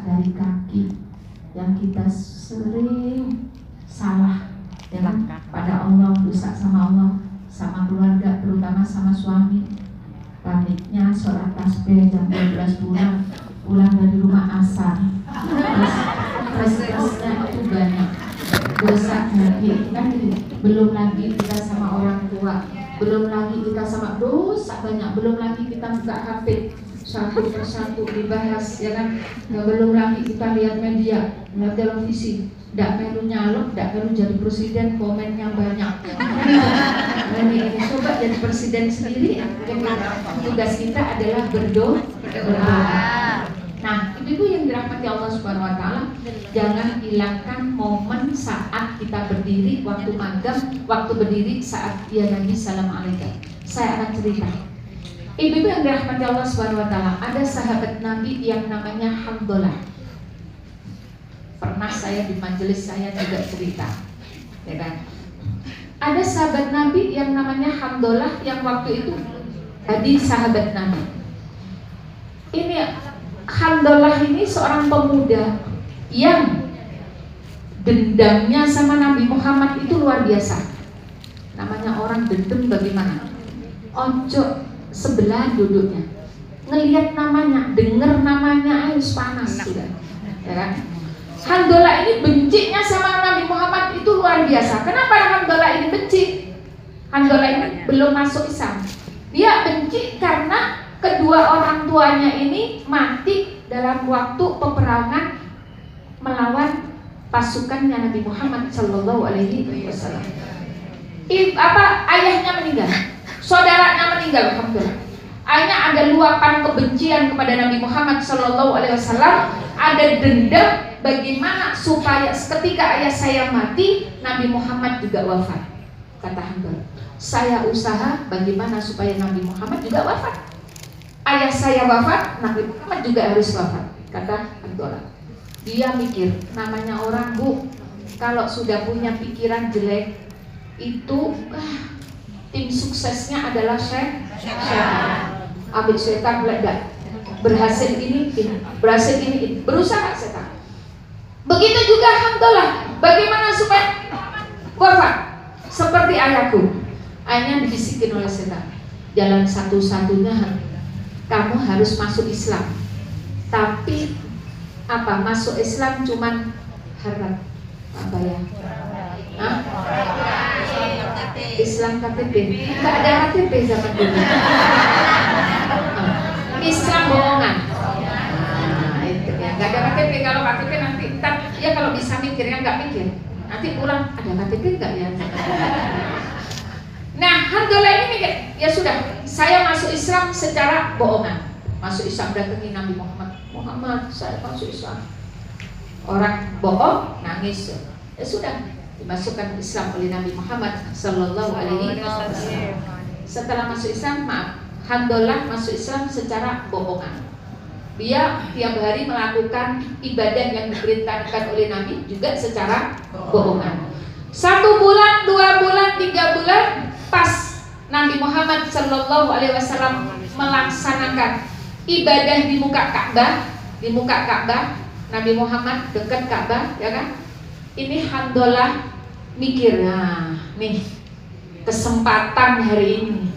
dari kaki yang kita sering salah ya kan? Pada Allah, dosa sama Allah, sama keluarga, terutama sama suami. Paniknya sholat tasbih jam 12 pulang dari rumah asar, stresnya itu banyak, dosa lagi kan, belum lagi kita sama orang tua, belum lagi kita sama dosa banyak, belum lagi kita buka HP satu persatu dibahas ya kan, belum lagi kita lihat media, lihat televisi, ndak perlu nyalok, ndak perlu jadi presiden, komennya banyak. Ini coba jadi presiden sendiri, tugas kita adalah berdoa. Nah, itu yang dirahmati Allah Subhanahu Wa Taala. Jangan hilangkan momen saat kita berdiri waktu magang, waktu berdiri saat ya Nabi Salam Alaikum. Saya akan cerita. Ibu-ibu yang dirahmati Allah Subhanahu Wa Taala, ada sahabat Nabi yang namanya Handolah. Pernah saya di majelis saya juga cerita, ya kan? Ada sahabat Nabi yang namanya Handolah yang waktu itu jadi sahabat Nabi. Ini Handolah ini seorang pemuda yang dendamnya sama Nabi Muhammad itu luar biasa. Namanya orang dendam bagaimana? Ojo sebelah duduknya, ngelihat namanya, dengar namanya, harus panas sudah, ya kan? Handolah ini bencinya sama Nabi Muhammad itu luar biasa. Kenapa Handolah ini benci? Handolah ini belum masuk Islam. Dia benci karena kedua orang tuanya ini mati dalam waktu peperangan melawan pasukannya Nabi Muhammad Sallallahu Alaihi Wasallam. Ayahnya meninggal, saudaranya meninggal, alhamdulillah. Ayahnya ada luapan kebencian kepada Nabi Muhammad Sallallahu Alaihi Wasallam, ada dendam bagaimana supaya ketika ayah saya mati, Nabi Muhammad juga wafat. Kata Handolah, saya usaha bagaimana supaya Nabi Muhammad juga wafat. Ayah saya wafat, Nabi Muhammad juga harus wafat. Kata Handolah. Dia mikir, namanya orang bu, kalau sudah punya pikiran jelek itu tim suksesnya adalah setan. Ambil setan meledak, berhasil ini, berhasil ini, berusaha setan. Begitu juga Handolah, bagaimana supaya wafat seperti ayahku. Ayahnya dibisikin oleh setan, jalan satu-satunya kamu harus masuk Islam. Tapi apa, masuk Islam cuman harap apa ya? Hah? Islam KTP, nggak ada KTP zaman dulu. Islam bohongan. Itu ya, nggak ada KTP. Kalau KTP nanti, ya kalau bisa mikirnya nggak mikir. Nanti pulang ada KTP nggak ya? Nah, Handolah ini mikir, ya sudah, saya masuk Islam secara bohongan. Masuk Islam, datangi Nabi Muhammad, saya masuk Islam. Orang bohong, nangis. Ya sudah, dimasukkan Islam oleh Nabi Muhammad Sallallahu Alaihi Wasallam. Setelah masuk Islam, Handolah masuk Islam secara bohongan. Dia tiap hari melakukan ibadah yang diperintahkan oleh Nabi juga secara bohongan. 1 bulan, 2 bulan, 3 bulan, pas Nabi Muhammad Sallallahu Alaihi Wasallam melaksanakan ibadah di muka Ka'bah, Nabi Muhammad dekat Ka'bah, ya kan? Ini Handolah mikir, nah, nih kesempatan hari ini,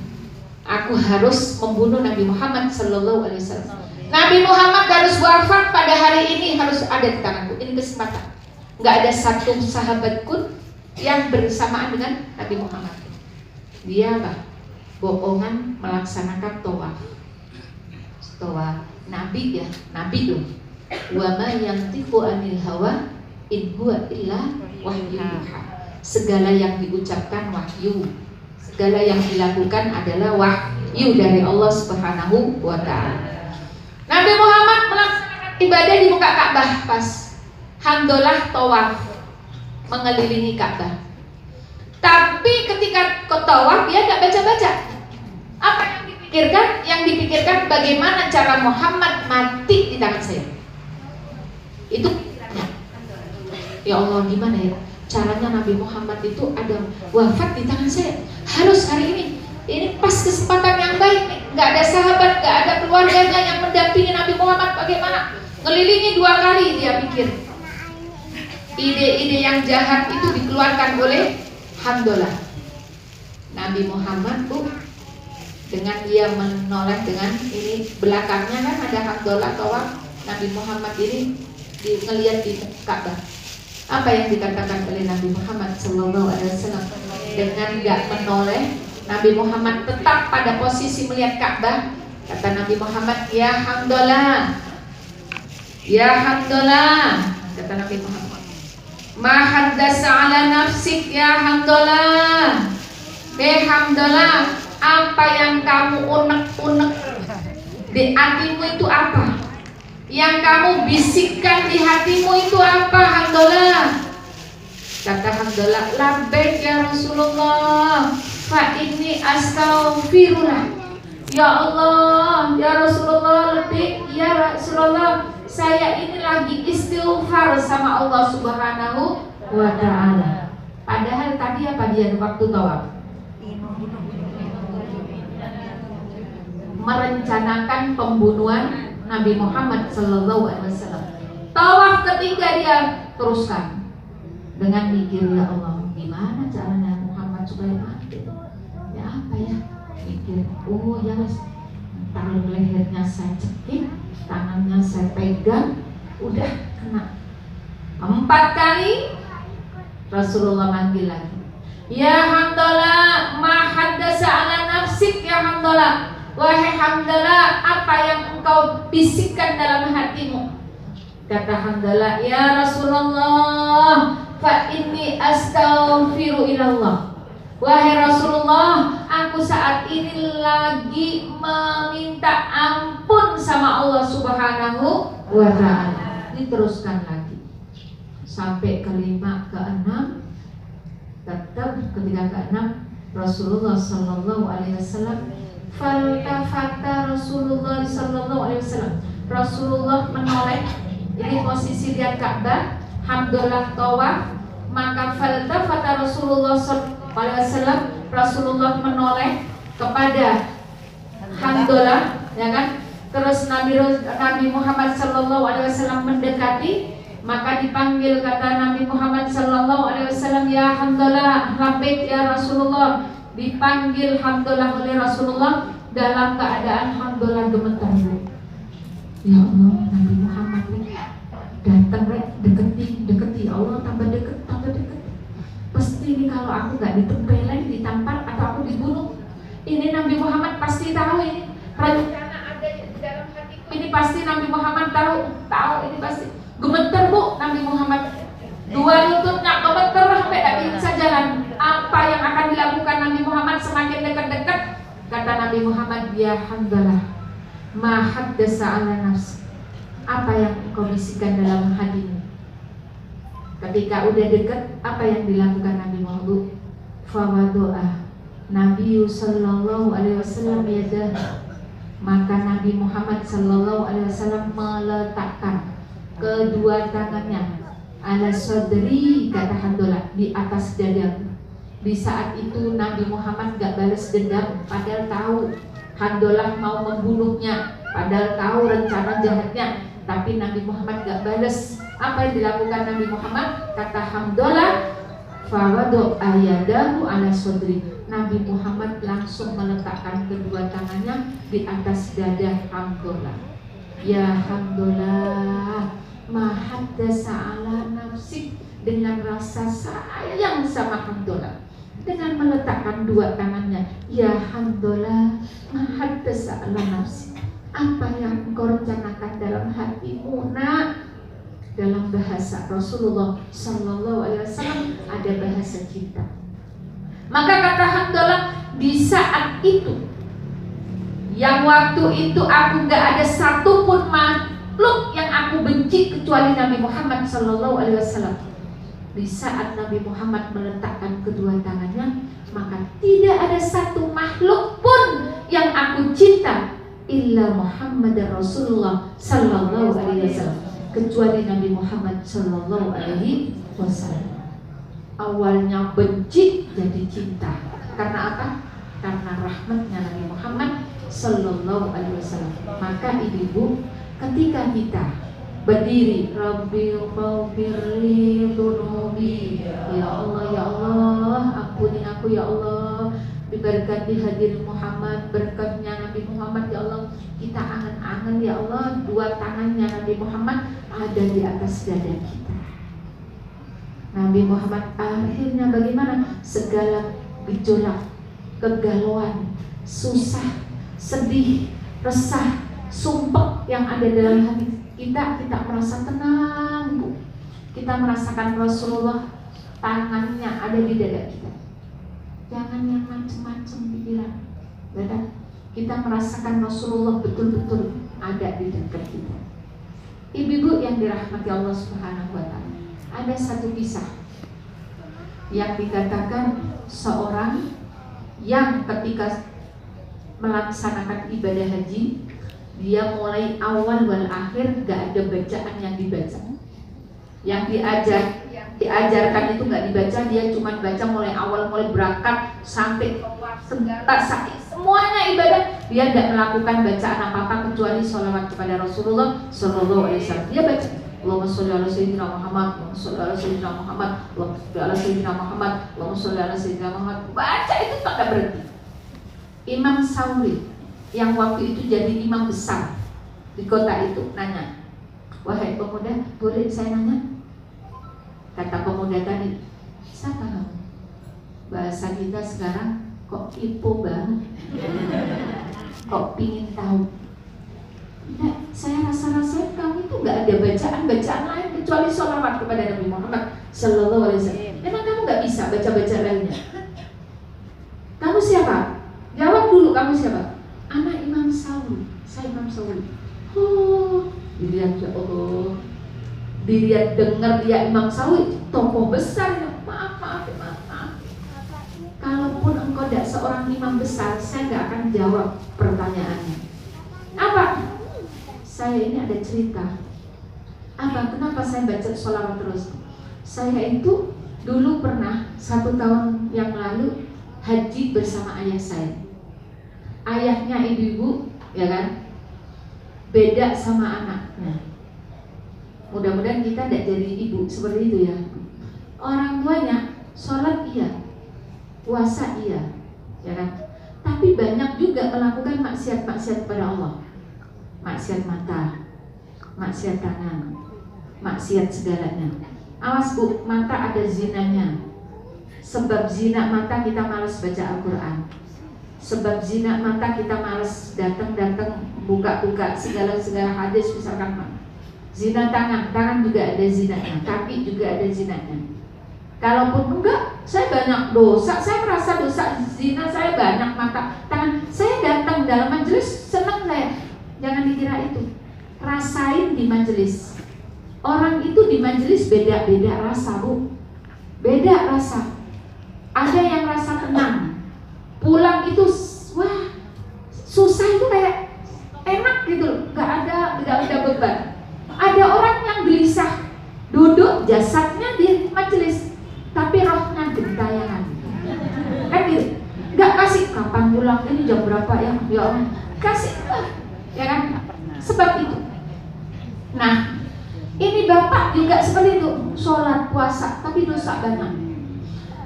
aku harus membunuh Nabi Muhammad Sallallahu Alaihi Wasallam. Nabi Muhammad harus wafat pada hari ini, harus ada di tanganku. Ini kesempatan. Nggak ada satu sahabat pun yang bersamaan dengan Nabi Muhammad. Dia apa? Bohongan melaksanakan tawaf. Nabi ya, Nabi dong. Wa ma yantiqu anil hawa in huwa illa wahyu yuha. Segala yang diucapkan wahyu, segala yang dilakukan adalah wahyu dari Allah Subhanahu wa taala. Nabi Muhammad melaksanakan ibadah di muka Ka'bah, pas Handolah tawaf mengelilingi Ka'bah. Tapi ketika tawaf dia nggak baca-baca. Apa yang dipikirkan? Yang dipikirkan bagaimana cara Muhammad mati di tangan saya. Itu pikirannya. Ya Allah, gimana ya caranya Nabi Muhammad itu ada wafat di tangan saya. Harus hari ini. Ini pas kesempatan yang baik nih. Nggak ada sahabat, nggak ada keluarganya yang mendampingi Nabi Muhammad. Bagaimana? Ngelilingi 2 kali dia pikir. Ide-ide yang jahat itu dikeluarkan oleh Handolah. Nabi Muhammad tuh dengan dia menoleh dengan ini belakangnya kan ada Handolah tawaf. Nabi Muhammad ini ngelihat di Ka'bah. Apa yang dikatakan oleh Nabi Muhammad Sallallahu Alaihi Wasallam? Dengan gak menoleh, Nabi Muhammad tetap pada posisi melihat Ka'bah. Kata Nabi Muhammad, ya Handolah, ya Handolah, kata Nabi Muhammad, ma haddasa ala nafsik ya Handolah. Handolah, apa yang kamu unek-unek di hatimu itu apa? Yang kamu bisikkan di hatimu itu apa, Handolah? Kata Handolah, labbaik ya Rasulullah, fa inni astaghfirullah. Ya Allah, ya Rasulullah, lebih ya Rasulullah, saya ini lagi istighfar sama Allah Subhanahu wa ta'ala. Padahal tadi apa dia waktu tawaf? Merencanakan pembunuhan Nabi Muhammad Sallallahu Alaihi Wasallam. Tawaf ketiga dia teruskan dengan mikir, ya Allah, gimana caranya Muhammad supaya mati? Ya apa ya? Mikir, oh ya mas, taruh lehernya saya cekik, tangannya saya pegang, udah kena. 4 kali Rasulullah manggil lagi, ya Handolah, ma haddasa ala nafsik ya Handolah. Wahai Handolah, apa yang engkau bisikkan dalam hatimu? Kata Handolah, ya Rasulullah, fa inni astaghfiru ilallah. Wahai Rasulullah, aku saat ini lagi meminta ampun sama Allah Subhanahu wa ta'ala. Diteruskan lagi sampai ke-5, ke-6. Tetap ketika ke-6 Rasulullah Sallallahu Alaihi Wasallam, faltafata Rasulullah Sallallahu Alaihi Wasallam, Rasulullah menoleh. Ini posisi lihat Ka'bah, Hamdulillah tawaf. Maka faltafata Rasulullah Sallallahu Alaihi Wasallam, Rasulullah menoleh kepada Handolah, ya kan? Terus Nabi Muhammad Sallallahu Alaihi Wasallam mendekati, maka dipanggil, kata Nabi Muhammad Sallallahu Alaihi Wasallam, ya Handolah, labbaik ya Rasulullah. Dipanggil Handolah oleh Rasulullah dalam keadaan Handolah gemetar. Ya Allah, Nabi Muhammad datang, deketi, Allah tambah deket. Pasti ini kalau aku gak ditempelin, ditampar atau aku dibunuh, ini Nabi Muhammad pasti tahu ini rencana ada di dalam hatiku. Ini pasti Nabi Muhammad tahu ini pasti gemeter bu Nabi Muhammad. 2 lututnya gemeter sampai tak bisa jalan. Apa yang akan dilakukan Nabi Muhammad semakin dekat-dekat? Kata Nabi Muhammad, ya Handolah, ma haddasa ala nafsi. Apa yang kau bisikkan dalam hatimu? Ketika udah dekat, apa yang dilakukan Nabi Muhammad? Fawadoa Nabi Sallallahu Alaihi Wasallam yadah. Maka Nabi Muhammad Sallallahu Alaihi Wasallam meletakkan kedua tangannya ala sadri, kata Handolah, di atas dada. Di saat itu Nabi Muhammad gak balas dendam, padahal tahu Handolah mau membunuhnya, padahal tahu rencana jahatnya, tapi Nabi Muhammad gak balas. Apa yang dilakukan Nabi Muhammad? Kata Handolah, fawadu ayadahu ala sadri. Nabi Muhammad langsung meletakkan kedua tangannya di atas dada Handolah. Ya Handolah, ma haddasa ala nafsik. Dengan rasa sayang sama Handolah, dengan meletakkan 2 tangannya, ya Handolah, ma haddasa ala nafsik. Apa yang engkau rencanakan dalam hatimu, nak? Dalam bahasa Rasulullah Sallallahu Alaihi Wasallam ada bahasa cinta. Maka kata Handolah, di saat itu, yang waktu itu aku gak ada satupun makhluk yang aku benci kecuali Nabi Muhammad Sallallahu Alaihi Wasallam. Di saat Nabi Muhammad meletakkan kedua tangannya, maka tidak ada satu makhluk pun yang aku cinta illa Muhammad Rasulullah Sallallahu Alaihi Wasallam, kecuali Nabi Muhammad Sallallahu Alaihi Wasallam. Awalnya benci jadi cinta. Karena apa? Karena rahmatnya Nabi Muhammad Sallallahu Alaihi Wasallam. Maka ibu-ibu, ketika kita berdiri, Rabbi maghfirli dzunubi. Ya Allah, ampuni aku ya Allah. Diberkati hadir Muhammad, berkatnya Nabi Muhammad ya Allah. Kita angan-angan ya Allah, dua tangannya Nabi Muhammad ada di atas dada kita. Nabi Muhammad akhirnya bagaimana? Segala gejolak, kegalauan, susah, sedih, resah, sumpah yang ada dalam hati kita merasa tenang, Bu. Kita merasakan Rasulullah tangannya ada di dada kita. Jangan yang macam-macam pikiran. Betul? Kita merasakan Rasulullah betul-betul ada di dekat kita. Ibu-ibu yang dirahmati Allah Subhanahu wa taala. Ada satu kisah yang dikatakan seorang yang ketika melaksanakan ibadah haji, dia mulai awal wal akhir gak ada bacaan yang dibaca. Yang diajarkan itu gak dibaca, dia cuma baca mulai awal, mulai berangkat sampai semuanya ibadah. Dia tidak melakukan bacaan apa-apa kecuali sholawat kepada Rasulullah Sallallahu Alaihi Wasallam. Dia baca Allahumma sholli ala sayyidina Muhammad, Allahumma sholli ala sayyidina Muhammad, Allahumma sholli ala sayyidina Muhammad, Allahumma sholli ala sayyidina Muhammad. Baca itu tak ada berhenti. Imam Sauri yang waktu itu jadi imam besar di kota itu nanya, wahai pemuda, boleh saya nanya? Kata pemuda tadi, siapa kamu? Bahasa kita sekarang kok ipo banget, kok pingin tahu. Nah, saya rasa-rasa kamu itu gak ada bacaan lain kecuali sholawat kepada Nabi Muhammad Sallallahu Alaihi Wasallam. Memang kamu gak bisa baca lainnya? Kamu siapa? Jawab dulu, kamu siapa? Anak Imam Sauri. Saya Imam Sauri. Oh, dilihat ya Allah, dilihat dengar dia Imam Sauri, tokoh besar. Maaf. Kalaupun engkau tidak seorang imam besar, saya gak akan jawab pertanyaannya. Apa? Saya ini ada cerita. Apa? Kenapa saya baca sholawat terus? Saya itu dulu pernah 1 tahun yang lalu haji bersama ayah saya. Ayahnya ibu-ibu, ya kan? Beda sama anaknya. Mudah-mudahan kita tidak jadi ibu seperti itu ya. Orang tuanya sholat iya, puasa iya, ya kan? Tapi banyak juga melakukan maksiat-maksiat kepada Allah. Maksiat mata, maksiat tangan, maksiat segalanya. Awas Bu, mata ada zinanya. Sebab zina mata kita malas baca Al-Quran. Sebab zina mata kita malas datang buka-buka segala hadis misalkan. Zina tangan juga ada zinanya, kaki juga ada zinanya. Kalaupun enggak, saya banyak dosa, saya merasa dosa zina saya banyak, mata tangan saya datang dalam majelis senang saya. Jangan dikira itu. Rasain di majelis. Orang itu di majelis beda-beda rasa, Bu. Beda rasa. Ada yang rasa tenang. Pulang itu wah, susah itu kayak enak gitu, nggak ada beban. Ada orang yang gelisah, duduk jasadnya di majelis, tapi rohnya gentayangan. Kan gitu. Nggak kasih kapan pulang, ini jam berapa ya? Ya Allah, kasih ya kan? Sebab itu. Nah, ini bapak juga seperti itu, sholat puasa tapi dosa banyak.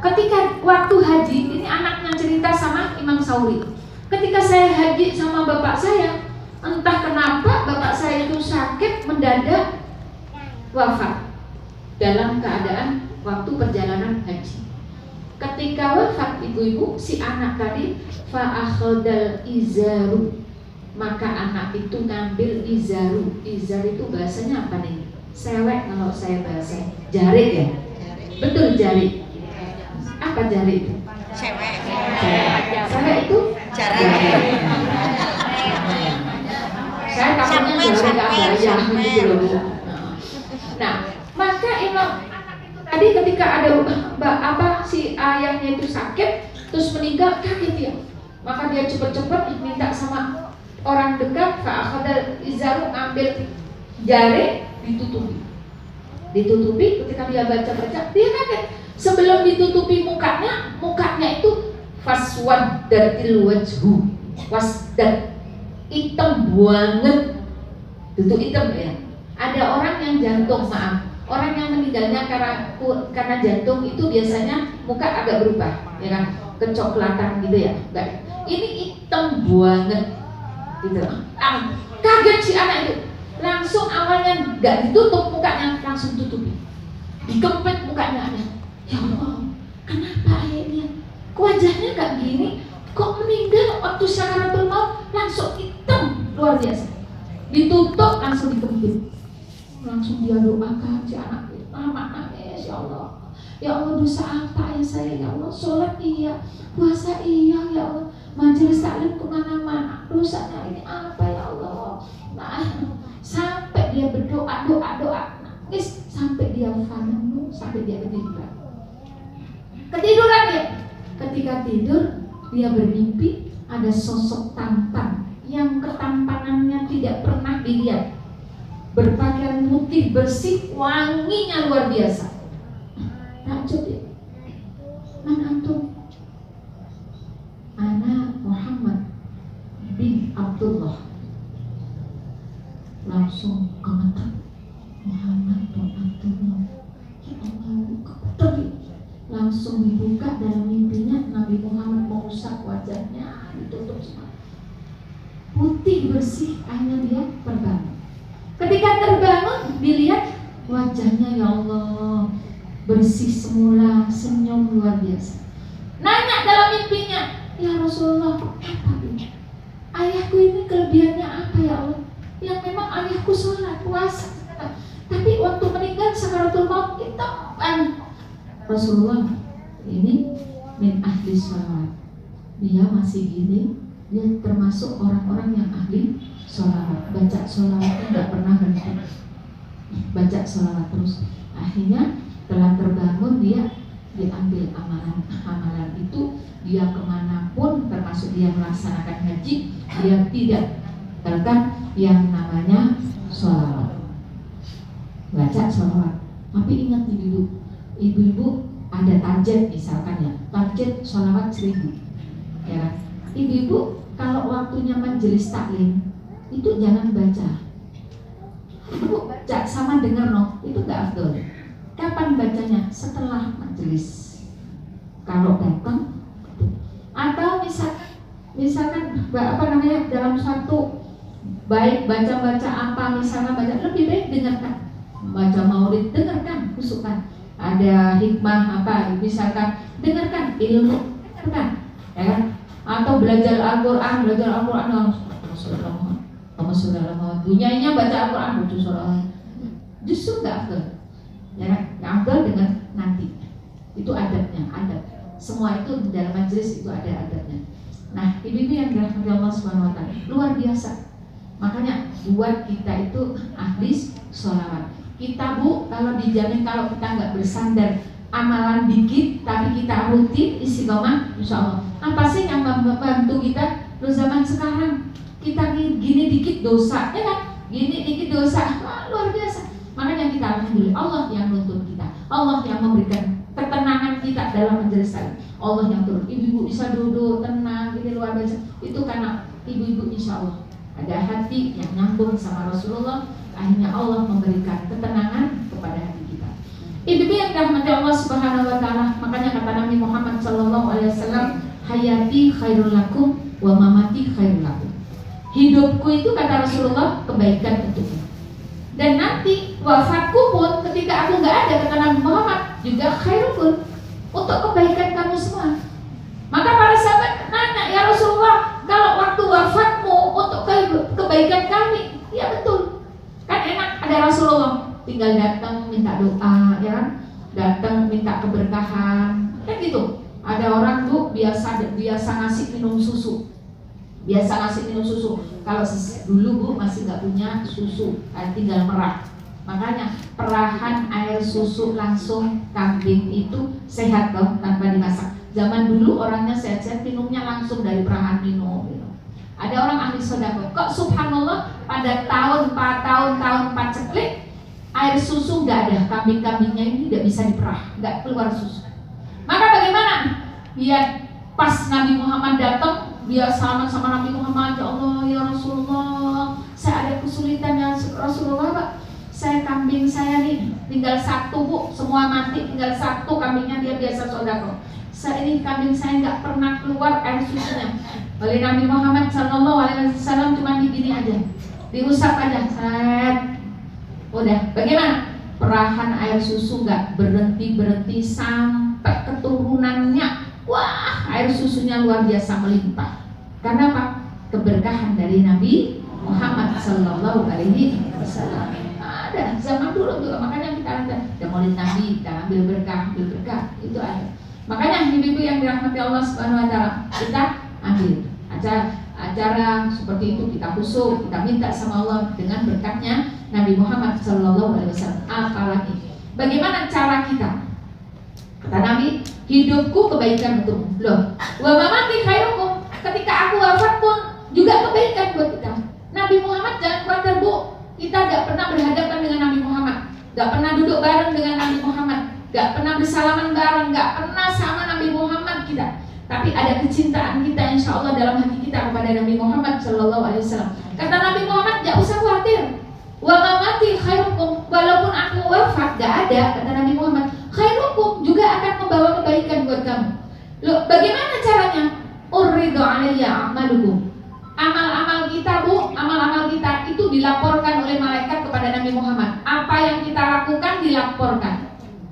Ketika waktu haji, ini anaknya cerita sama Imam Sauri. Ketika saya haji sama bapak saya, entah kenapa bapak saya itu sakit mendadak wafat dalam keadaan waktu perjalanan haji. Ketika wafat ibu-ibu, si anak tadi fa'akhadal izaru, maka anak itu ngambil izaru. Izar itu bahasanya apa nih? Sewek kalau saya bahasa. Jarik ya? Betul, jarik. Apa jari itu? Cewek. Cewek itu? Jarik. Saya takutnya jari gak bayang gitu loh. Nah, maka Imam anak itu tadi ketika ada si ayahnya itu sakit terus meninggal, kaget dia. Maka dia cepat-cepat minta sama orang dekat, fa'akhadal izaru, ambil jari, ditutupi. Ketika dia baca-baca, dia kaget. Sebelum ditutupi mukanya itu faswaddatil wajhu, wasdad, hitam banget, itu hitam ya. Ada orang yang jantung, maaf, orang yang meninggalnya karena jantung itu biasanya muka agak berubah, ya kan, kecoklatan gitu ya. Enggak. Ini hitam banget, gitu. Kaget si anak itu, langsung awalnya nggak ditutup mukanya, langsung tutupi, dikempet mukanya. Ya Allah, kenapa ayahnya? Wajahnya nggak gini, kok meninggal waktu sakaratul maut langsung hitam luar biasa. Ditutup langsung dikempit. Langsung dia doakan si anak itu, nangis, ya Allah. Ya Allah, dosa apa ya saya, ya Allah? Sholat iya, puasa iya, ya Allah. Majelis taklim kemana-mana, dosanya ini apa ya Allah? Nah, sampai dia berdoa, nangis, sampai dia fanu, sampai dia ketiduran dia. Ketika tidur, dia bermimpi ada sosok tampan yang ketampanannya tidak pernah dilihat, berpakaian putih bersih, wanginya luar biasa. Takjub dia. Man antum? Ana Muhammad bin Abdullah. Langsung gemetar. Muhammad bin Abdullah. Ya Allah, gemetar. Langsung dibuka dalam mimpinya, Nabi Muhammad mengusap wajahnya, ditutup semua. Putih bersih, akhirnya dia terbangun. Ketika terbangun, dilihat wajahnya, ya Allah, bersih semula, senyum luar biasa. Nanya dalam mimpinya, ya Rasulullah, apa ini? Ayahku ini kelebihannya apa ya Allah? Yang memang ayahku sholat, puasa, tapi waktu meninggal sakaratul maut kita Rasulullah ini min ahli sholawat. Dia masih gini, dia termasuk orang-orang yang ahli sholawat. Baca sholawatnya nggak pernah berhenti, baca sholawat terus. Akhirnya setelah terbangun dia diambil amalan itu, dia kemanapun termasuk dia melaksanakan haji, dia tidak tinggalkan yang namanya sholawat, baca sholawat. Tapi ingat ibu-ibu ada target misalkan ya, target sholawat 1000, ya kan? Ibu-ibu kalau waktunya majelis taklim itu jangan baca, ibu baca sama dengar itu gak afdol. Kapan bacanya? Setelah majelis, kalau datang. Atau misalkan apa namanya, dalam satu baik baca apa misalnya, baca lebih baik dengarkan, baca maulid dengarkan, kusukan. Ada hikmah apa misalkan, dengarkan ilmu, dengarkan, ya kan? Atau belajar Al-Quran bunyainya baca Al-Quran justru nggak afdal, ya kan? Yang afdal dengar nanti, itu adabnya, adab semua itu dalam majelis itu ada adabnya. Nah, ibu-ibu yang dirahmati Allah Subhanahu wa Ta'ala, luar biasa. Makanya buat kita itu ahli sholawat. Kita Bu, kalau dijamin kalau kita nggak bersandar amalan dikit, tapi kita rutin istiqomah, insya Allah. Apa sih yang membantu kita? Lu zaman sekarang kita gini dikit dosa, ya kan? Gini dikit dosa, luar biasa. Makanya kita alhamdulillah, Allah yang nuntun kita, Allah yang memberikan ketenangan kita dalam majelis taklim, Allah yang turun. Ibu-ibu bisa duduk tenang, ini luar biasa. Itu karena ibu-ibu insya Allah ada hati yang nyambung sama Rasulullah. Akhirnya Allah memberikan ketenangan kepada hati kita. Ibu-ibu yang dirahmati Allah Subhanahu wa Ta'ala, makanya kata Nabi Muhammad SAW, hayati khairul lakum wa mamati khairul lakum. Hidupku itu kata Rasulullah kebaikan untukmu, dan nanti wafatku pun ketika aku nggak ada kata Nabi Muhammad juga khairul untuk kebaikan kamu semua. Maka para sahabat nanya, ya Rasulullah, kalau waktu wafatmu untuk kebaikan kami, ya betul. Kan enak, ada Rasulullah, tinggal datang minta doa, ya kan? Datang minta keberkahan, kan gitu. Ada orang tuh biasa ngasih minum susu, Kalau dulu Bu masih nggak punya susu, tinggal merah. Makanya perahan air susu langsung kambing itu sehat loh, tanpa dimasak. Zaman dulu orangnya sehat-sehat, minumnya langsung dari perahan minum. Ada orang ahli sedekah, kok subhanallah pada tahun paceklik air susu nggak ada, kambing-kambingnya ini tidak bisa diperah, nggak keluar susu. Maka bagaimana? Biar pas Nabi Muhammad datang, dia salaman sama Nabi Muhammad, ya Allah, ya Rasulullah, saya ada kesulitan ya Rasulullah Pak. saya kambing saya nih tinggal satu bu, semua mati tinggal satu kambingnya, dia biasa sodako. Saya ini kambing saya nggak pernah keluar air susunya. Oleh Nabi Muhammad SAW cuma begini aja, diusap aja, seret. Udah, bagaimana? Perahan air susu nggak berhenti sampai keturunannya. Wah, air susunya luar biasa melimpah. Karena apa? Keberkahan dari Nabi Muhammad Sallallahu Alaihi Wasallam. Ada zaman dulu juga, makanya kita ada Maulid Nabi, kita ambil berkah itu ada. Makanya ibu-ibu yang dirahmati Allah Subhanahu Wa Taala, kita ambil acara seperti itu, kita khusuk, kita minta sama Allah dengan berkatnya Nabi Muhammad Sallallahu Alaihi Wasallam. Apalagi bagaimana cara kita? Kata Nabi, hidupku kebaikan untukmu. Loh, wa mamati khairukum. Ketika aku wafat pun juga kebaikan buat kita. Nabi Muhammad jangan khawatir bu, kita gak pernah berhadapan dengan Nabi Muhammad, gak pernah duduk bareng dengan Nabi Muhammad, gak pernah bersalaman bareng, gak pernah sama Nabi Muhammad kita. Tapi ada kecintaan kita insya Allah dalam hati kita kepada Nabi Muhammad Sallallahu Alaihi Wasallam. Kata Nabi Muhammad, gak usah khawatir. Wa mamati khairukum, walaupun aku wafat gak ada, kata Nabi Muhammad, khairukum juga akan membawa kebaikan buat kamu. Loh, bagaimana caranya? Uridu alayya a'malukum. Amal-amal kita bu, amal-amal kita itu dilaporkan oleh malaikat kepada Nabi Muhammad. Apa yang kita lakukan dilaporkan,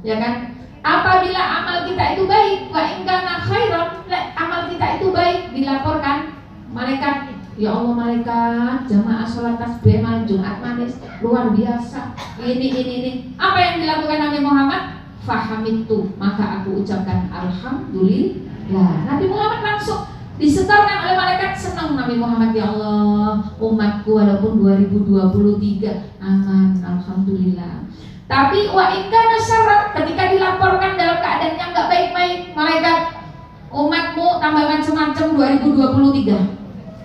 ya kan? Apabila amal kita itu baik, wa in kana khairan, amal kita itu baik, dilaporkan malaikat. Ya Allah malaikat, jamaah sholat tasbih malam Jumat manis luar biasa. Ini. Apa yang dilakukan Nabi Muhammad? Fahamitu, maka aku ucapkan alhamdulillah. Nabi Muhammad langsung disetorkan oleh malaikat, senang Nabi Muhammad, ya Allah umatku walaupun 2023 aman, alhamdulillah. Tapi wa in kana syarran, ketika dilaporkan dalam keadaan yang enggak baik-baik, malaikat, umatmu tambahkan semacam 2023.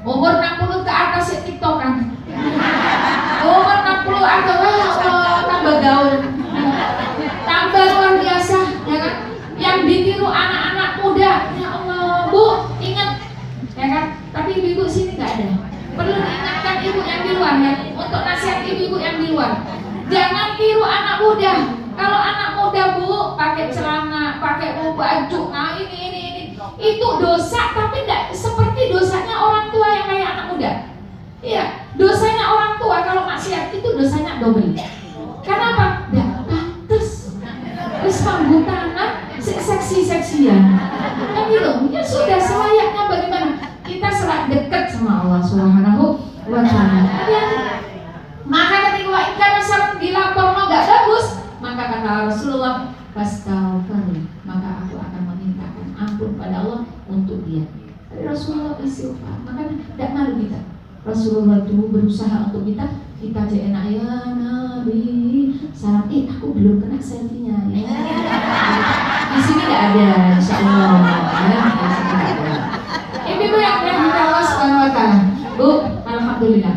Umur 60 ke atas ya tiktokan. Umur 60 atau tambah gaul. Tambah luar biasa, ya kan? Yang ditiru anak-anak muda. Ya Allah, Bu, ingat, ya kan? Tapi ibu-ibu sini nggak ada. Perlu diingatkan ibu yang di luar ya. Untuk nasihat ibu-ibu yang di luar, jangan tiru anak muda. Kalau anak muda bu, pakai celana, pakai baju, nah ini, itu dosa, tapi tidak seperti dosanya orang tua yang kayak anak muda. Iya, dosanya orang tua kalau maksiat itu dosanya double. Kenapa? Tidak pantas. Terus panggung tangan, seksi-seksian. Kan gitu. Ya sudah, selayaknya bagaimana? Kita selalu dekat sama Allah Subhanahu wa Ta'ala. Maka ketika ikan asal dilapor nggak bagus, maka kata Rasulullah, fastaghfir, maka aku akan memintakan ampun pada Allah untuk dia. Tapi Rasulullah istighfar, maka tidak malu kita. Rasulullah itu berusaha untuk kita enak ya Nabi. Salam, aku belum kena selfie-nya ya. Di sini tidak ada, insya Allah. Ibu yang kita Allah Subhanahu wa Ta'ala. Bu, alhamdulillah.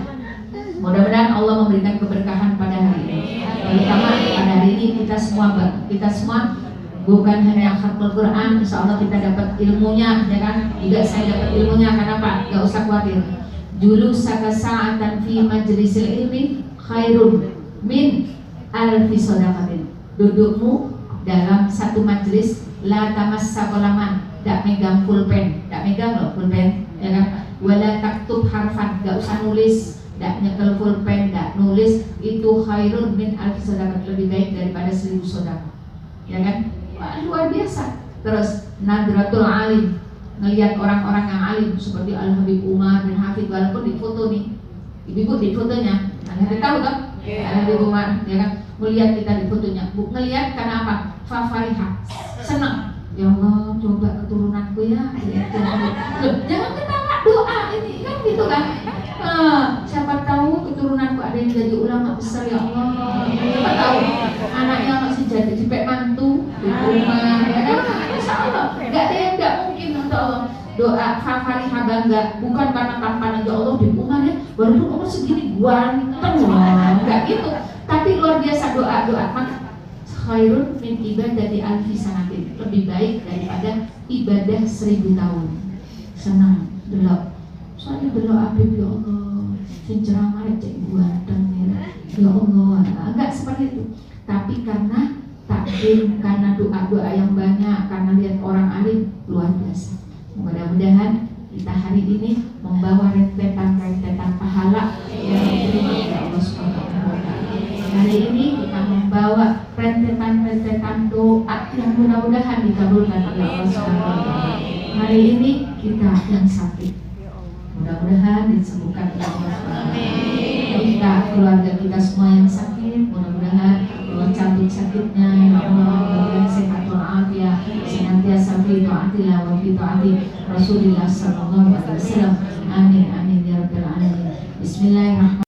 Mudah-mudahan Allah memberikan keberkahan pada hari ini. Terutama pada hari ini kita semua bukan hanya khatamul Quran, insya Allah kita dapat ilmunya, ya kan? Juga saya dapat ilmunya, karena Pak, gak usah khawatir. Julusaka sa'atan fi majlisil ilmi khairun min alfi shadaqatin. Dudukmu dalam satu majlis la tamassa qalaman, tidak megang pulpen, tidak megang loh pulpen, ya kan? Wala taktub harfan, gak usah nulis, tidak nyekel pulpen, tidak nulis, itu khairun min alfi shadaqat, lebih baik daripada 1000 sedekah, ya kan? Wah, luar biasa. Terus nadratul alim, ngelihat orang-orang yang alim seperti Al Habib Umar bin Hafid, walaupun di foto nih, ibu di fotonya, Anda tahu kan? Al Habib Umar, ya kan? Melihat kita di fotonya, bu, ngelihat karena apa? Fafariha, senang. Ya Allah, coba keturunanku ya. Jangan ketawa, doa ini kan gitu kan? Siapa tahu keturunanku ada yang jadi ulama besar, ya Allah. Siapa tahu anaknya masih jadi jipek mantu di rumah, ya kan? Insya Allah, nggak ada yang nggak mungkin untuk Allah. Doa fafariha, bangga, bukan karena tampanan ya Allah di rumah ya, walaupun umur segini ganteng, nggak gitu. Tapi luar biasa doa. Maka khairun min ibadati alfi sanatin, lebih baik daripada ibadah 1000 tahun. Senang, delok. Soalnya delok Habib ya Allah, sing ceramah cek ganteng ya. Ya Allah, enggak seperti itu. Tapi karena takdim, karena doa-doa yang banyak, karena lihat orang alim luar biasa. Mudah-mudahan kita hari ini membawa rentetan-rentetan pahala yang diterima oleh Allah Subhanahu wa Ta'ala. Hari ini kita membawa rentetan-rentetan doa yang mudah-mudahan dikabulkan oleh Allah Subhanahu wa Ta'ala. Hari ini kita yang sakit, mudah-mudahan disembuhkan oleh Allah Subhanahu wa Ta'ala. Kita, keluarga kita semua yang sakit, mudah-mudahan Allah cabut sakitnya, ya Allah, berikan sehat walafiat, senantiasa fi taatillah wa fi taati Rasulillah sallallahu alaihi wasallam. Amin amin ya rabbal alamin. Bismillahirrahmanirrahim.